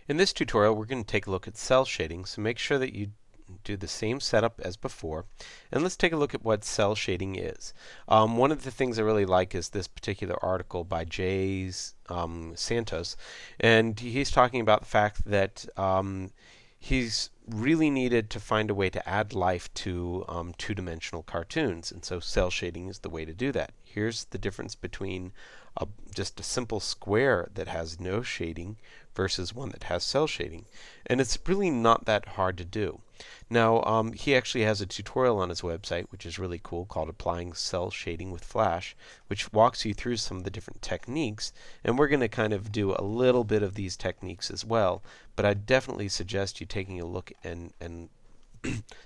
In this tutorial, we're going to take a look at cell shading, so make sure that you do the same setup as before. And let's take a look at what cell shading is. One of the things I really like is this particular article by Santos, and he's talking about the fact that he's really needed to find a way to add life to two-dimensional cartoons, and so cell shading is the way to do that. Here's the difference between just a simple square that has no shading versus one that has cell shading, and it's really not that hard to do. Now, he actually has a tutorial on his website, which is really cool, called Applying Cell Shading with Flash, which walks you through some of the different techniques, and we're going to kind of do a little bit of these techniques as well, but I definitely suggest you taking a look and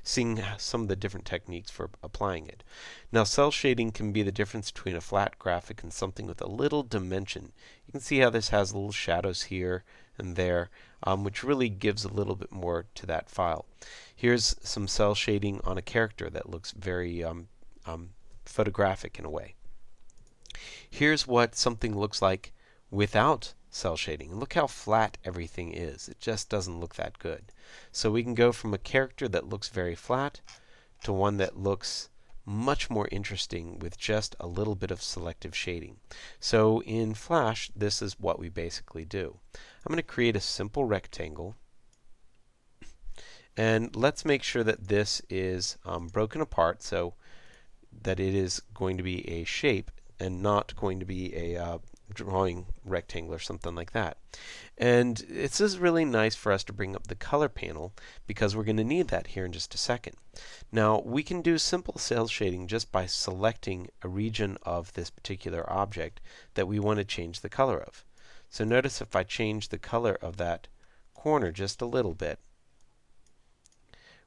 seeing some of the different techniques for applying it. Now, cell shading can be the difference between a flat graphic and something with a little dimension. You can see how this has little shadows here and there, which really gives a little bit more to that file. Here's some cell shading on a character that looks very photographic in a way. Here's what something looks like without cell shading. Look how flat everything is. It just doesn't look that good. So we can go from a character that looks very flat to one that looks much more interesting with just a little bit of selective shading. So in Flash, this is what we basically do. I'm going to create a simple rectangle, and let's make sure that this is broken apart so that it is going to be a shape and not going to be a drawing rectangle or something like that. And this is really nice for us to bring up the color panel because we're going to need that here in just a second. Now, we can do simple cell shading just by selecting a region of this particular object that we want to change the color of. So notice if I change the color of that corner just a little bit,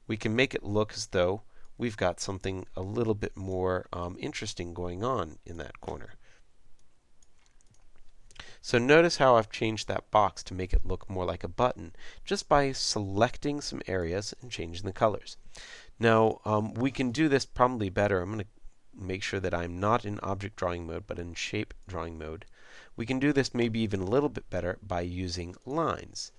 we can make it look as though we've got something a little bit more interesting going on in that corner. So notice how I've changed that box to make it look more like a button just by selecting some areas and changing the colors. Now, we can do this probably better. I'm going to make sure that I'm not in object drawing mode but in shape drawing mode. We can do this maybe even a little bit better by using lines.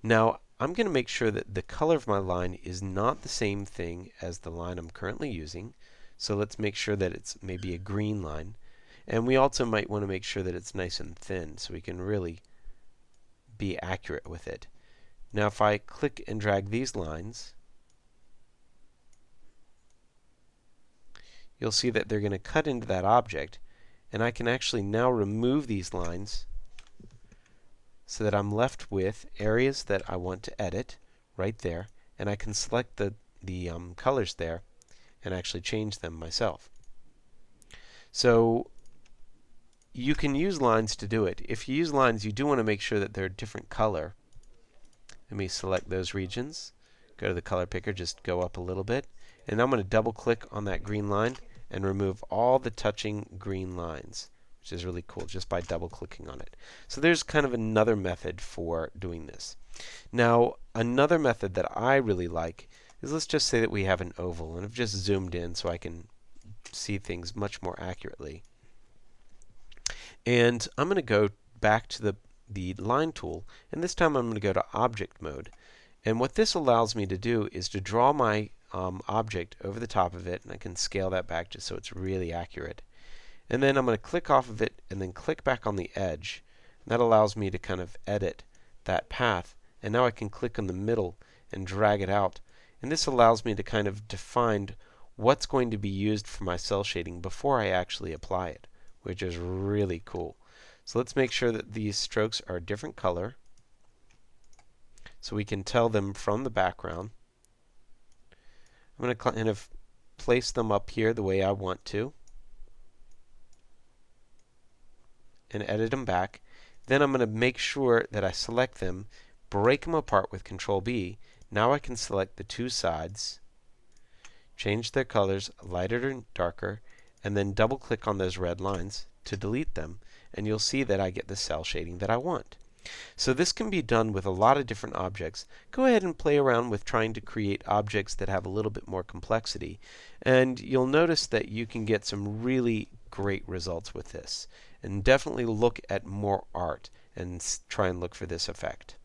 Now, I'm going to make sure that the color of my line is not the same thing as the line I'm currently using. So let's make sure that it's maybe a green line. And we also might want to make sure that it's nice and thin so we can really be accurate with it. Now, if I click and drag these lines, you'll see that they're going to cut into that object, and I can actually now remove these lines so that I'm left with areas that I want to edit right there, and I can select the colors there and actually change them myself. So you can use lines to do it. If you use lines, you do want to make sure that they're a different color. Let me select those regions, go to the color picker, just go up a little bit, and I'm going to double click on that green line and remove all the touching green lines, which is really cool, just by double clicking on it. So there's kind of another method for doing this. Now, another method that I really like is, let's just say that we have an oval, and I've just zoomed in so I can see things much more accurately. And I'm going to go back to the line tool, and this time I'm going to go to object mode. And what this allows me to do is to draw my object over the top of it, and I can scale that back just so it's really accurate. And then I'm going to click off of it and then click back on the edge. And that allows me to kind of edit that path. And now I can click on the middle and drag it out. And this allows me to kind of define what's going to be used for my cell shading before I actually apply it, which is really cool. So let's make sure that these strokes are a different color so we can tell them from the background. I'm going to kind of place them up here the way I want to and edit them back. Then I'm going to make sure that I select them, break them apart with Control B. Now I can select the two sides, change their colors lighter and darker, and then double click on those red lines to delete them, and you'll see that I get the cell shading that I want. So this can be done with a lot of different objects. Go ahead and play around with trying to create objects that have a little bit more complexity, and you'll notice that you can get some really great results with this. And definitely look at more art and try and look for this effect.